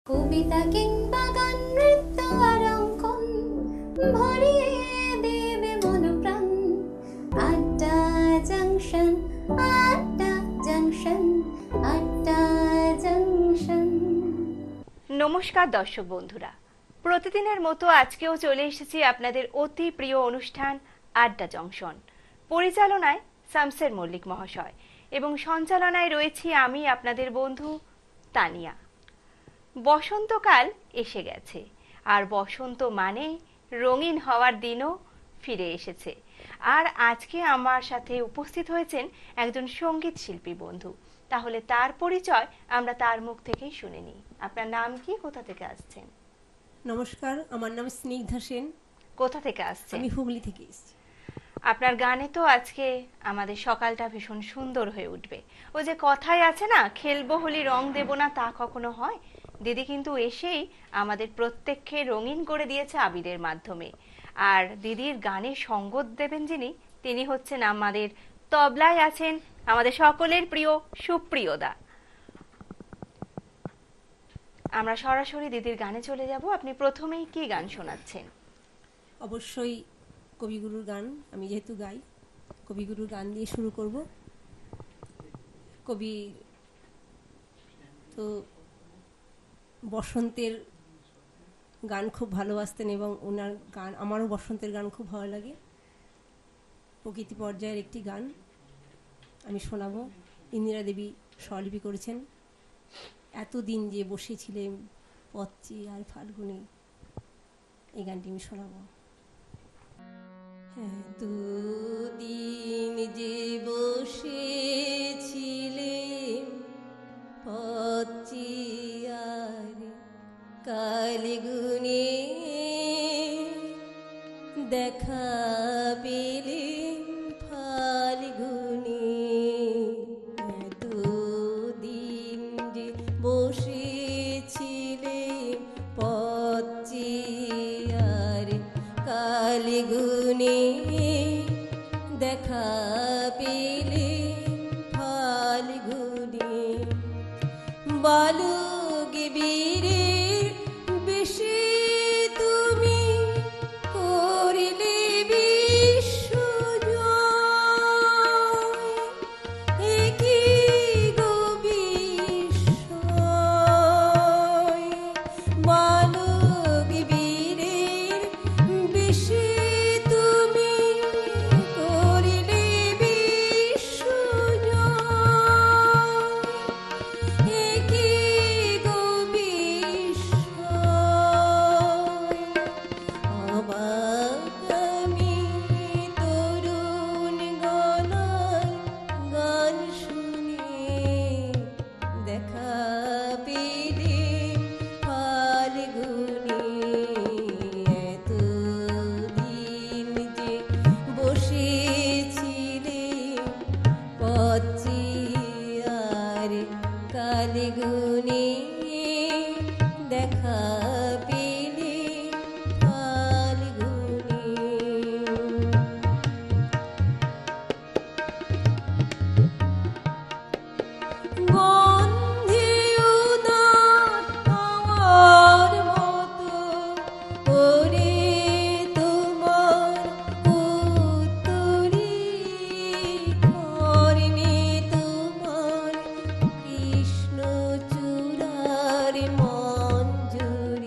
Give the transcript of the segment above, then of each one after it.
কবিতা কিংবা গান নৃত্য আর অঙ্কন ভরিয়ে দেবে মনপ্রাণ। আড্ডা জাংশন, আড্ডা জাংশন, আড্ডা জাংশন। নমস্কার দর্শক বন্ধুরা, প্রতিদিনের মতো আজকেও চলে এসেছি আপনাদের অতি প্রিয় অনুষ্ঠান আড্ডা জংশন। পরিচালনায় শামসের মল্লিক মহাশয় এবং সঞ্চালনায় রয়েছি আমি আপনাদের বন্ধু তানিয়া। বসন্তকাল এসে গেছে, আর বসন্ত মানে রঙিন হওয়ার দিনও ফিরে এসেছে। আর আজকে আমার সাথে উপস্থিত হয়েছেন একজন সঙ্গীত শিল্পী বন্ধু। তাহলে তার পরিচয় আমরা তার মুখ থেকেই শুনে নিই। আপনার নাম কি, কোথা থেকে আসছেন? নমস্কার, আমার নাম স্নিগ্ধা সেন। কোথা থেকে আসছেন? আমি হুগলি থেকে এসেছি। আপনার গানে তো আজকে আমাদের সকালটা ভীষণ সুন্দর হয়ে উঠবে। ও যে কথাই আছে না, খেলবো হোলি রং দেব না, তা কখনো হয়? দিদি কিন্তু এসেই আমাদের প্রত্যেককে রঙিন করে দিয়েছে আবিরের মাধ্যমে। আর দিদির গানে সঙ্গত দেবেন যিনি, তিনি হচ্ছেন আমাদের তবলায় আছেন আমাদের সকলের প্রিয় সুপ্রিয়দা। আমরা সরাসরি দিদির গানে চলে যাব। আপনি প্রথমেই কি গান শোনাচ্ছেন? অবশ্যই কবিগুরুর গান। আমি যেহেতু গাই, কবিগুরুর গান দিয়ে শুরু করব। কবি তো বসন্তের গান খুব ভালোবাসতেন এবং ওনার গান, আমারও বসন্তের গান খুব ভালো লাগে। প্রকৃতি পর্যায়ের একটি গান আমি শোনাবো। ইন্দিরা দেবী স্বরলিপি করেছেন। এতদিন যে বসেছিলেন পথচি আর ফাল্গুনে, এই গানটি আমি শোনাবো। এতদিন যে বসেছিলেন পথচি আর কালগুনে, দেখা পেলেন ফাল্গুনে। এতদিন যে বসেছিলেন পথচি আর কালগুনে, দেখা পেলেন ফাল্গুনে। বালক বীরের বেশে তুমি করিলে বিশ্বজয়, একি গো বিস্ময়। বালক বীরের বেশে তুমি করিলে বিশ্বজয়, একি গো বিস্ময়। অবাক আমি তরুণ গলার গান শুনে, দেখা পেলেন ফাল্গুনে। এতদিন যে বসেছিলেন পথচি আর কালগুনে, দেখা পেলেন ফাল্গুনে। গন্ধে উদার আমার মতো ওরে তোমার উত্তরী, কর্ণে তোমার কৃষ্ণচূড়ার মঞ্জুরি।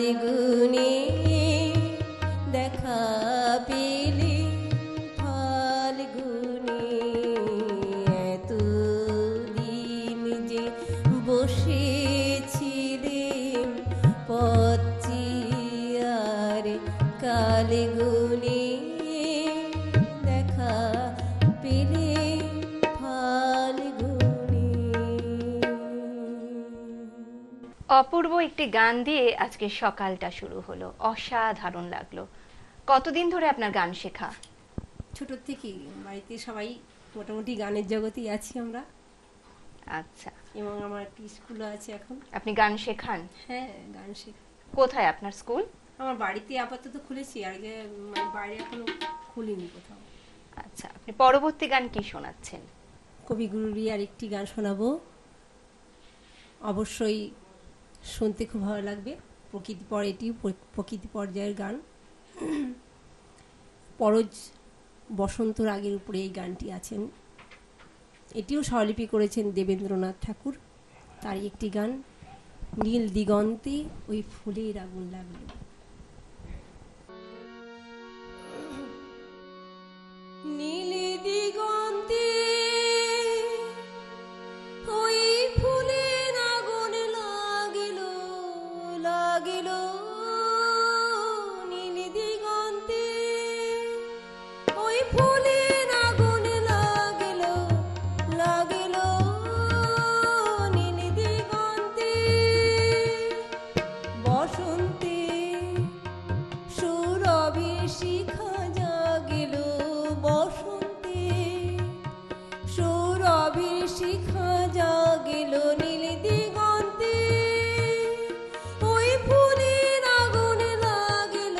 ফাল্গুনে দেখা পেলে ফাল্গুনে এতদিন যে বসেছিলেন পথিয়ার কালে গুনে দেখা পেলে ফাল্গুনে। অপূর্ব একটি গান দিয়ে আজকে সকালটা শুরু হলো, অসাধারণ লাগলো। কতদিন ধরে আপনার গান শেখা? ছোট থেকে বাড়িতে সবাই মোটামুটি গানের জগতেই আছি আমরা। আচ্ছা, এবং আমার একটি স্কুলও আছে এখন। আপনি গান শেখান? হ্যাঁ, গান শেখা। কোথায় আপনার স্কুল? আমার বাড়িতে আপাতত খুলেছি, আগে বাইরে এখনো খুলিনি কোথাও। আচ্ছা, আপনি পরবর্তী গান কি শোনাচ্ছেন? কবিগুরু রিয়ার একটি গান শোনাবো, অবশ্যই শুনতে খুব ভালো লাগবে। এটিও প্রকৃতি পর্যায়ের গান। পরজ বসন্ত রাগের উপরে এই গানটি আছেন। এটিও স্বরলিপি করেছেন দেবেন্দ্রনাথ ঠাকুর। তারই একটি গান, নীল দিগন্তে ওই ফুলের আগুন লাগলো। নীল দিগন্তে ওই ফুলের আগুন লাগিল লাগিল, নীল দিগন্তে ওই ফুলের আগুন লাগিল লাগিল, নীল দিগন্তে বসন্তে সুরভি শিখা জাগিল, বসন্তে সুরভি শিখা জাগিল, নীল দিগন্তে ওই ফুলের আগুন লাগিল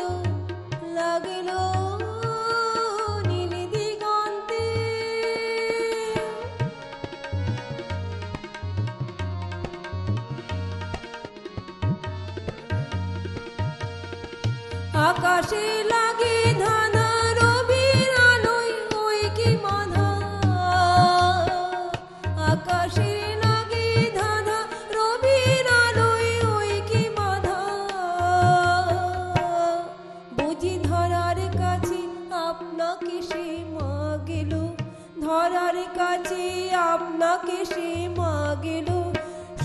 লাগিল, নীল দিগন্তে। আকাশে লাগে ধানা রবির আলোয় ওই কি মাধা, আকাশে লাগে ধানা রবির আলোয় ওই কি মাধা, বুঝি ধরার কাছে আপনাকে সে মা গেল, ধরার কাছে আপনাকে সে মা গেল,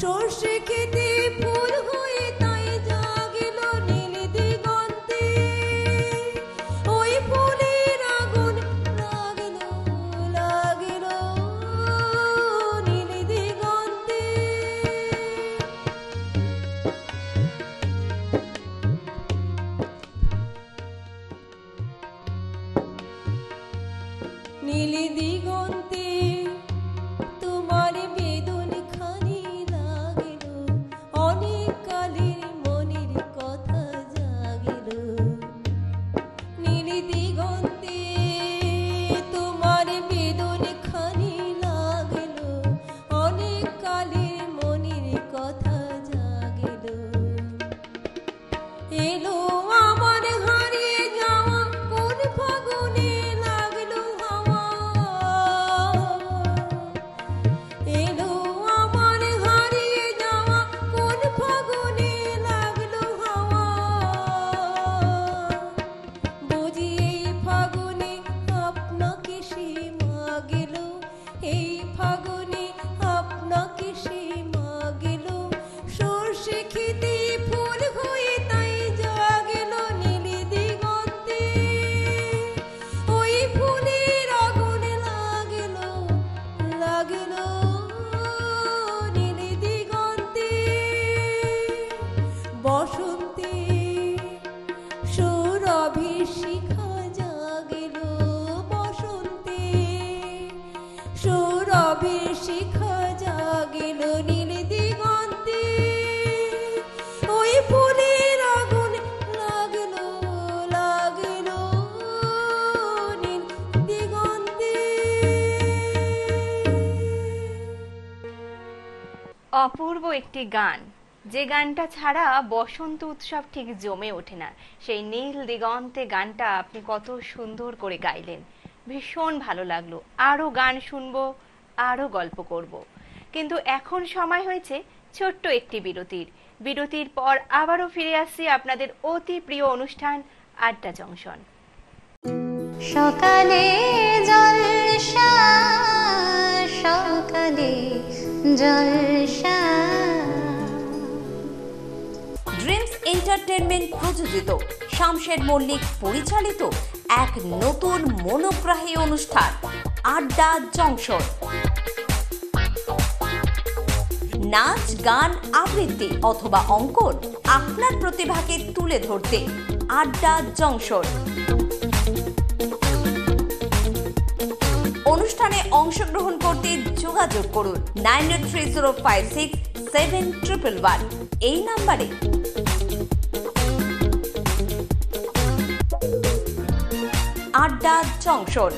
সর্ষে খেতে ফুল হয়ে তাই জাগিল, নীল দিগন্তে ওই ফুলের আগুন লাগিল লাগিল, নীল দিগন্তে। নীল দিগন্তে তোমার বেদন খানি লাগিল, অনেক কালের মনের কথা জাগিল, নীল দিগন্তে তোমার বেদন খানি লাগিল, অনেক কালের মনের কথা জাগিল, এলো আমার হারিয়ে যাওয়া কোন ফাগুনে লাগলো হাওয়া, এলো আমার হারিয়ে যাওয়া কোন ফাগুনে লাগলো হাওয়া, বুঝি এই ফাগুনে আপনাকে সে মা গেল, এই ফাগুনে আপনাকে সে মা গেল, সর্ষে খেতে ফুল হয়ে তাই জাগিল, নীল দিগন্তে ওই ফুলের আগুন লাগিল লাগিল, নীল দিগন্তে বসন্তে সুরভি শিখা জাগিল, বসন্তে সুরভি শিখা জাগিল, নীল দিগন্তে ওই ফুলের আগুন লাগিল লাগিল, নীল দিগন্তে। অপূর্ব একটি গান, যে গানটা ছাড়া বসন্ত উৎসব ঠিক জমে ওঠে না। সেই নীল দিগন্তে গানটা আপনি কত সুন্দর করে গাইলেন, ভীষণ ভালো লাগলো। আরো গান শুনবো, আরো গল্প করব, কিন্তু এখন সময় হয়েছে ছোট্ট একটি বিরতির পর আবারও ফিরে আসছি আপনাদের অতি প্রিয় অনুষ্ঠান আড্ডা জংশন। সকালে জলসা, সকালে জলসা। ড্রিমস এন্টারটেনমেন্ট প্রযোজিত, শামশের মল্লিক পরিচালিত এক নতুন মনোগ্রাহী অনুষ্ঠান আড্ডা জংশন। নাচ, গান, আবৃত্তি অথবা অঙ্কন, আপনার প্রতিভাকে তুলে ধরতে আড্ডা জংশন। অনুষ্ঠানে অংশগ্রহণ করতে যোগাযোগ করুন 9830567111 এই নাম্বারে। আড্ডা জংশন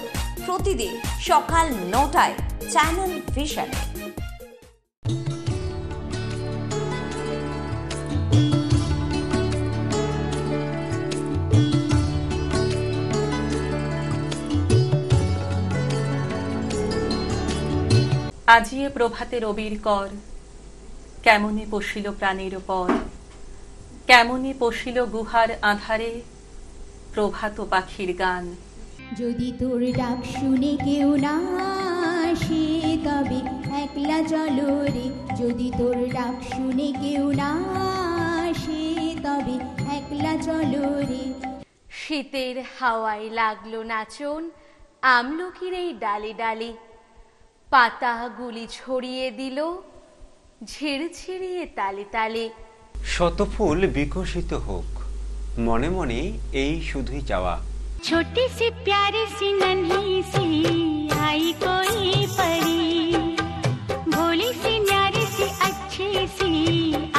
প্রতিদিন সকাল 9টায় চ্যানেল ভিশনে। আজিয়ে প্রভাতে রবির কর, কেমনে পশিল প্রাণের পর, কেমনে পশিল গুহার আধারে প্রভাত পাখির গান। যদি তোর ডাক শুনে কেউ না আসে তবে একলা চলো রে, যদি তোর ডাক শুনে কেউ না আসে তবে একলা চলো রে। শীতের হাওয়ায় লাগলো নাচন আমলকির এই ডালে ডালে, পাতাগুলি ছড়িয়ে দিল ঝিরঝিরিয়ে তালে তালে। শত ফুল বিকশিত হোক, মনে মনে এই শুধুই চাওয়া। छोटी सी प्यारी सी नन्ही सी आई कोई परी, भोली सी न्यारी सी अच्छी सी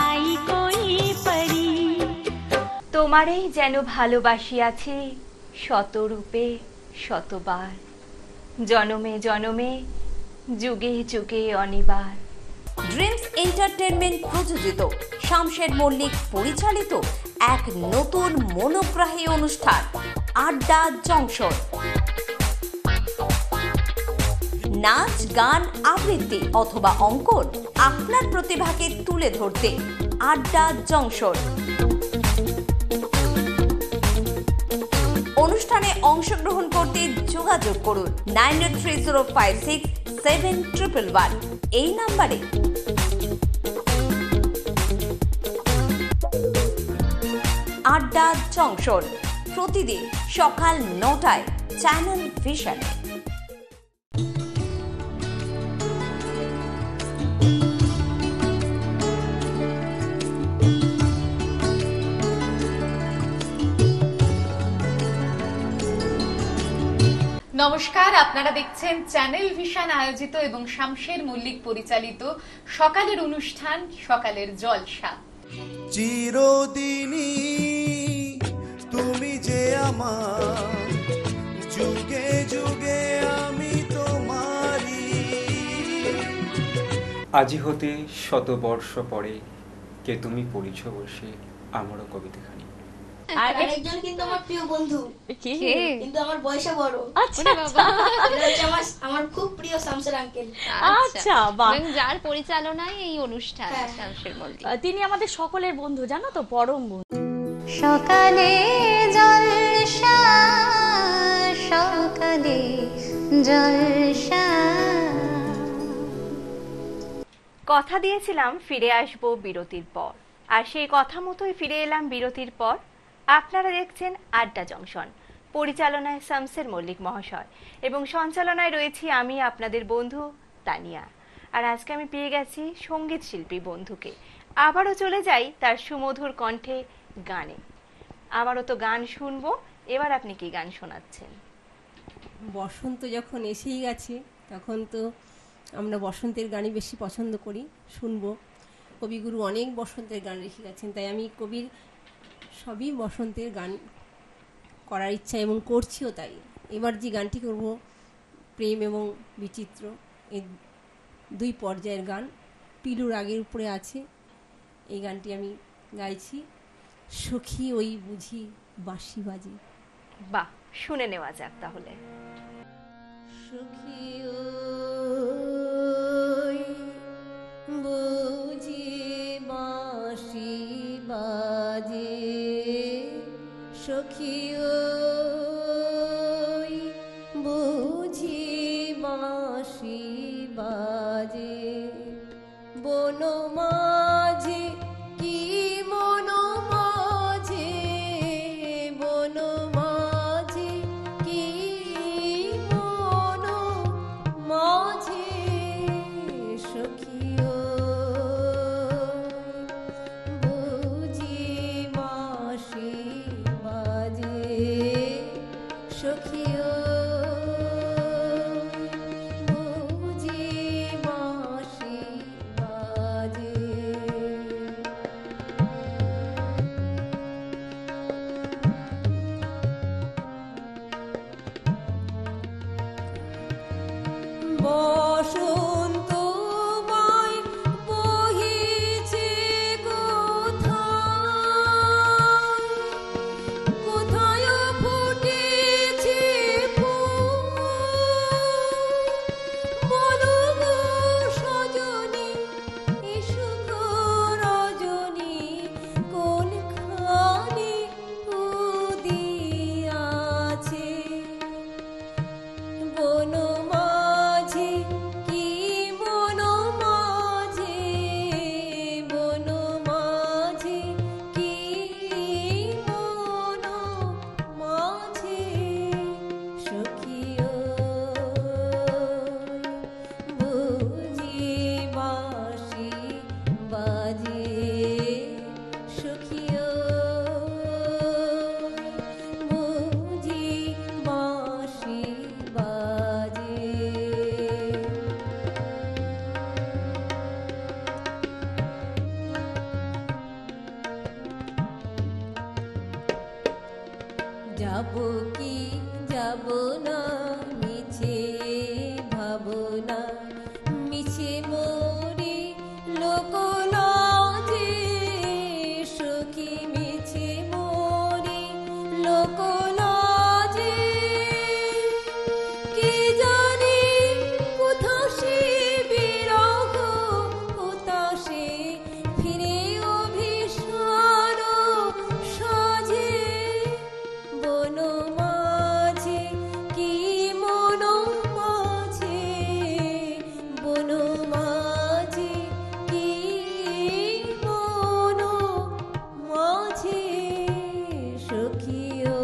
आई कोई परी। তোমারেই যেন ভালোবাসিয়াছি শতরূপে শতবার, জনমে জনমে যুগে যুগে অনিবার। ড্রিমস এন্টারটেনমেন্ট প্রযোজিত, শামশের মল্লিক পরিচালিত এক নতুন মনোগ্রাহী অনুষ্ঠান আড্ডা জংশন। নাচ, গান, আবৃত্তি অথবা অঙ্কন, আপনার প্রতিভাকে তুলে ধরতে আড্ডা জংশন। অনুষ্ঠানে অংশগ্রহণ করতে যোগাযোগ করুন 9830567111 এই নাম্বারে। আড্ডা জংশন প্রতিদিন সকাল 9টায় চ্যানেল ভিশনে। নমস্কার, আপনারা দেখছেন চ্যানেল ভিশন আয়োজিত এবং শামশের মল্লিক পরিচালিত সকালের অনুষ্ঠান সকালের জলসা। চিরদিনই তুমি যে আমার, যুগে যুগে আমি তোমারি। আজি হতে শত বর্ষ পরে কে তুমি পড়িছ বসে আমারও কবিতাখানি। আর আরেকজন কিন্তু আমার প্রিয় বন্ধু, কিন্তু আমার বয়সে বড়। আচ্ছা আমার খুব প্রিয় শামসের আঙ্কেল। আচ্ছা, যার পরিচালনায় এই অনুষ্ঠান শামশের মল্লিক, তিনি আমাদের সকলের বন্ধু, জানো তো, পরম বন্ধু। সকালে জলসা, সকালে জলসা। কথা দিয়েছিলাম ফিরে আসব বিরতির পর, আর সেই কথা মতোই ফিরে এলাম বিরতির পর। আপনারা দেখছেন আড্ডা জংশন, পরিচালনায় শামশের মল্লিক মহাশয় এবং সঞ্চালনায় রয়েছি আমি আপনাদের বন্ধু তানিয়া। আর আজকে আমি পেয়ে গেছি সঙ্গীত শিল্পী বন্ধুকে। আবারও চলে যাই তার সুমধুর কণ্ঠে গানে। আবারও তো গান শুনবো। এবার আপনি কি গান শোনাচ্ছেন? বসন্ত যখন এসেই গেছে তখন তো আমরা বসন্তের গানই বেশি পছন্দ করি, শুনবো। কবিগুরু অনেক বসন্তের গান রেখে গেছেন, তাই আমি কবির সবই বসন্তের গান করার ইচ্ছা এবং করছিও। তাই এবার যে গানটি করব প্রেম এবং বিচিত্র, এই দুই পর্যায়ের গান। পিলুর আগের উপরে আছে এই গানটি আমি গাইছি। সখী ওই বুঝি বাঁশি বাজে। বাহ, শুনে নেওয়া যাক তাহলে। সখী ওই বুঝি বাঁশি বাজে সখিও বুঝি বাঁশি বাজে বন মাঝে কি মন মাঝে বন মাঝে কি মন মাঝে সখিও বুঝি বাঁশি বাজে সখিও বুঝি বাঁশি বাজে বসন্ত বাই বহিছে কোথায় কোথায় ফুটেছে ফুল বলো গো সজনী এসো গো রজনী কোনখানে উদিয়াছে বন মাঝে কি মন মাঝে বন মাঝে কি মন মাঝে সখিও বুঝি বাঁশি বাজে সখিও বুঝি বাঁশি বাজে যাব কি যাব না মিছে ভাবনা মিছে মরি লোক লাজে সখী মিছে মরি লোক লাজে কি জানি কোথা সে বিরহ কোথা সে ফিরে অভিসার সাজে বন মাঝে কি মন মাঝে বন মাঝে কি মন মাঝে সখিও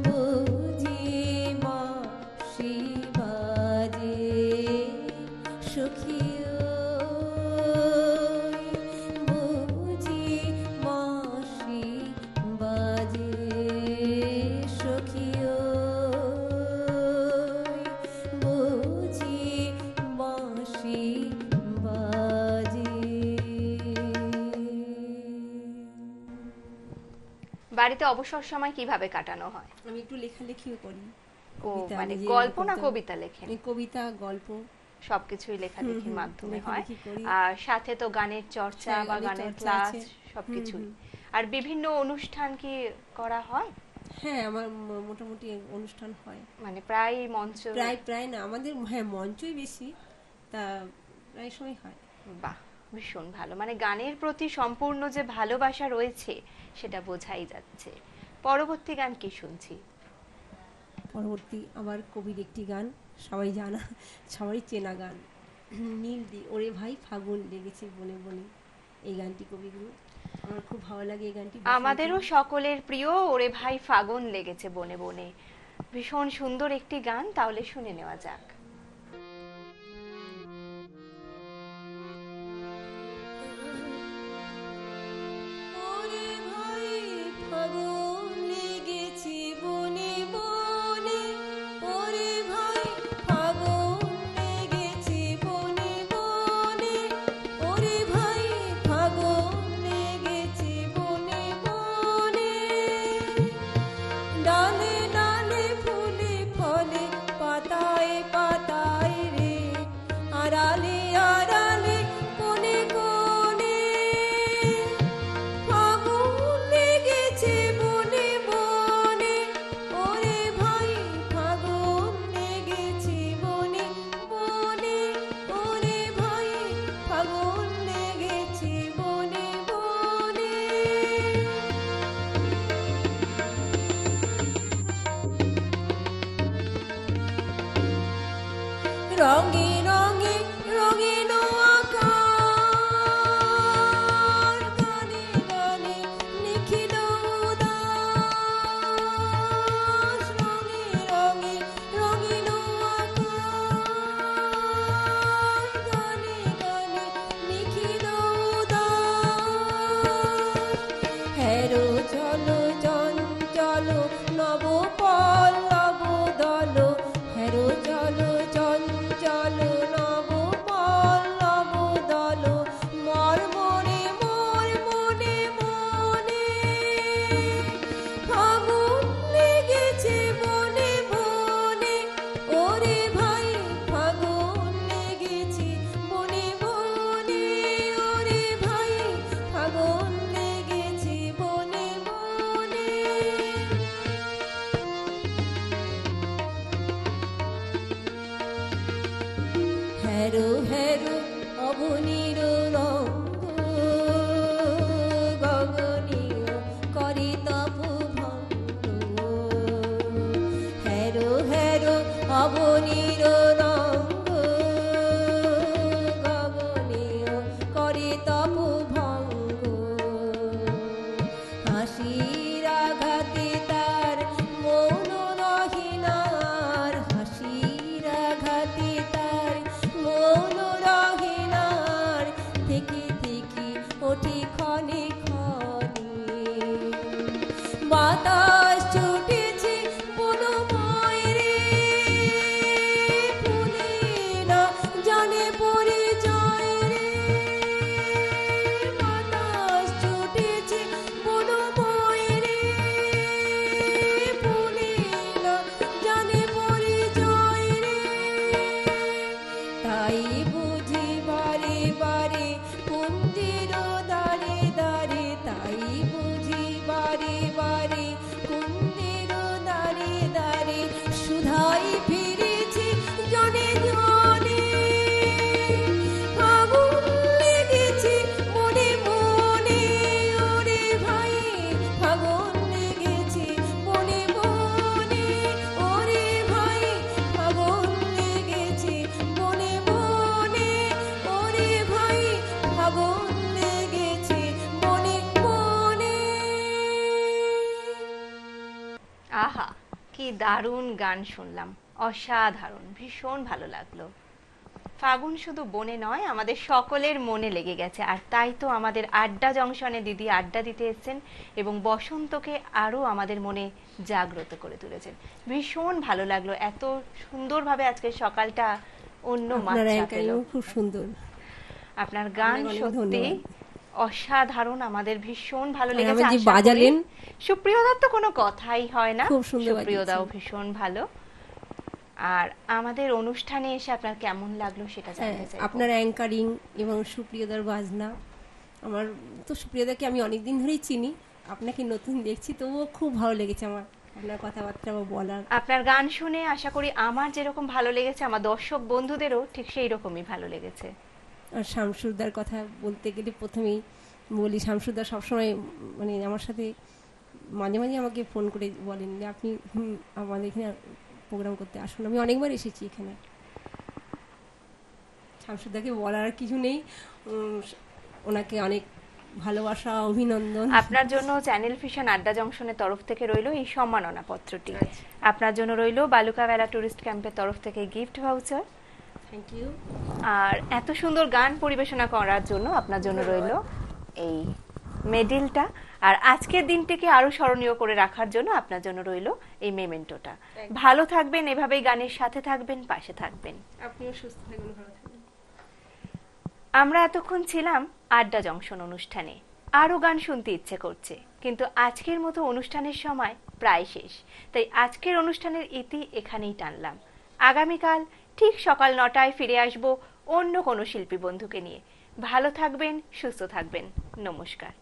বুঝি বাঁশি বাজে সখিও বুঝি বাঁশি বাজে সখিও বুঝি বাঁশি বাজে। বাড়িতে অবসর সময় কিভাবে কাটানো হয়? আমি একটু লেখালেখিও করি। ও কবিতা মানে নিজে গল্প না করতে- কবিতা লেখেন? এই কবিতা গল্প সবকিছুই লেখালেখির মাধ্যমে হয়। লেখালেখি করি। আর সাথে তো গানের চর্চা হ্যাঁ, বা গানের গানের চর্চা ক্লাস আছে। সবকিছুই। আর বিভিন্ন অনুষ্ঠান কি করা হয়? হ্যাঁ আমার মোটামুটি অনুষ্ঠান হয় মানে প্রায় মঞ্চ প্রায় না আমাদের হ্যাঁ মঞ্চই বেশি তা প্রায় সময় হয়। বাহ, ভীষণ ভালো। মানে গানের প্রতি সম্পূর্ণ যে ভালোবাসা রয়েছে সেটা বোঝাই যাচ্ছে। পরবর্তী গান কি শুনছি? পরবর্তী আমার কবির একটি গান সবাই জানা সবাই চেনা গান নীল দি ওরে ভাই ফাগুন লেগেছে বনে বনে, এই গানটি কবিগুরু আমার খুব ভালো লাগে। এই গানটি আমাদেরও সকলের প্রিয় ওরে ভাই ফাগুন লেগেছে বনে বনে, ভীষণ সুন্দর একটি গান। তাহলে শুনে নেওয়া যাক। ওরে ভাই ফাগুন লেগেছে বনে বনে, ওরে ভাই ফাগুন লেগেছে বনে বনে, ওরে ভাই ফাগুন লেগেছে বনে বনে, ডালে ডালে ফুলে ফলে পাতায় রঙে রঙে রঙিন আকাশ, গানে গানে নিখিল উদাস, রঙে রঙে রঙিন আকাশ, গানে গানে নিখিল উদাস। হেরো চলো চঞ্চল নব পল্লব দল, হেরো চলো চঞ্চল নব পল্লব দল, মর মনে মনে ফাগুন লেগেছে বনে বনে, ওরে ভাই ফাগুন লেগেছে বনে বনে, ওরে ভাই ফাগুন লেগেছে বনে বনে। হেরো হেরো অবনীর রঙ্গ, গগনীয় করে তপ ভঙ্গ, হেরো হেরো অবনীর রঙ্গ, গগনীয় করে তপ ভঙ্গ। হাসির আঘাতে তার মৌন রহিনার, হাসির আঘাতে তার মৌন রহিনার, থেকে থেকে ওঠে ক্ষণে ক্ষণে। বাতাস ছুটেছে বনময় রে, ফুলে না জানে পরিচয় রে, বাতাস ছুটেছে বনময় রে, ফুলে না জানে পরিচয় রে। তাই বুঝি বারে বারে কুঞ্জের দ্বারে দ্বারে, তাই বুঝি বারে বারে কুঞ্জের দ্বারে দ্বারে, সুধাই ফিরেছি জনে জনে, ফাগুন লেগেছে মনে মনে, ওরে ভাই ফাগুন লেগেছে বনে বনে, ওরে ভাই ফাগুন লেগেছে বনে বনে, ওরে ভাই ফাগুন লেগেছে বনে বনে। আহা, কি দারুণ গান শুনলাম, অসাধারণ, ভীষণ ভালো লাগলো। ফাগুন শুধু বনে নয়, আমাদের সকলের মনে লেগে গেছে। আর তাই তো আমাদের আড্ডা জংশনে দিদি আড্ডা দিতে এসেছেন এবং বসন্তকে আরো আমাদের মনে জাগ্রত করে তুলেছেন। ভীষণ ভালো লাগলো, এত সুন্দরভাবে আজকের সকালটা অন্য মাত্রা পেল। খুব সুন্দর, আপনার গান অনেক সত্যি ধন্যবাদ। অসাধারণ, আমাদের ভীষণ ভালো আর লেগেছে। আমার যে আশা করি বাজালেন, সুপ্রিয়দার তো কোনো কথাই হয় না, খুব সুন্দর সুপ্রিয়দাও বাজিয়েছেন। ভীষণ ভালো। আর আমাদের অনুষ্ঠানে এসে আপনার কেমন লাগলো সেটা জানতে চাই। আপনার অ্যাঙ্কারিং এবং সুপ্রিয়দার বাজনা, আমার তো সুপ্রিয়দাকে আমি অনেকদিন ধরেই চিনি, আপনাকে নতুন দেখছি, তবুও খুব ভালো লেগেছে আমার আপনার কথাবার্তা বা বলার। আপনার গান শুনে আশা করি আমার যেরকম ভালো লেগেছে আমার দর্শক বন্ধুদেরও ঠিক সেই রকমই ভালো লেগেছে। আর শামসুরদার কথা বলতে গেলে প্রথমেই বলি, শামসুরদা সবসময় মানে আমার সাথে মাঝে মাঝে আমাকে ফোন করে বলেন যে আপনি আমাদের এখানে প্রোগ্রাম করতে আসুন। আমি অনেকবার এসেছি এখানে। শামসুরদাকে বলার কিছু নেই, ওনাকে অনেক ভালোবাসা, অভিনন্দন। আপনার জন্য চ্যানেল ভিশন আড্ডা জংশনের তরফ থেকে রইল এই সম্মাননা পত্রটি। আপনার জন্য রইল বালুকাবেলা টুরিস্ট ক্যাম্পের তরফ থেকে গিফট ভাউচার। Thank you. আর এত সুন্দর গান পরিবেশনা করার জন্য আপনার জন্য রইল এই মেডেলটা। আর আজকের দিনটিকে আরো স্মরণীয় করে রাখার জন্য আপনার জন্য রইল এই মেমেন্টোটা। ভালো থাকবেন, এভাবেই গানের সাথে থাকবেন, পাশে থাকবেন। আপনিও সুস্থ থাকবেন, ভালো থাকবেন। আমরা এতক্ষণ ছিলাম আড্ডা জংশন অনুষ্ঠানে। আরো গান শুনতে ইচ্ছে করছে, কিন্তু আজকের মতো অনুষ্ঠানের সময় প্রায় শেষ। তাই আজকের অনুষ্ঠানের ইতি এখানেই টানলাম। আগামীকাল ঠিক সকাল 9টায় ফিরে আসব অন্য কোনো শিল্পী বন্ধুকে নিয়ে। ভালো থাকবেন, সুস্থ থাকবেন। নমস্কার।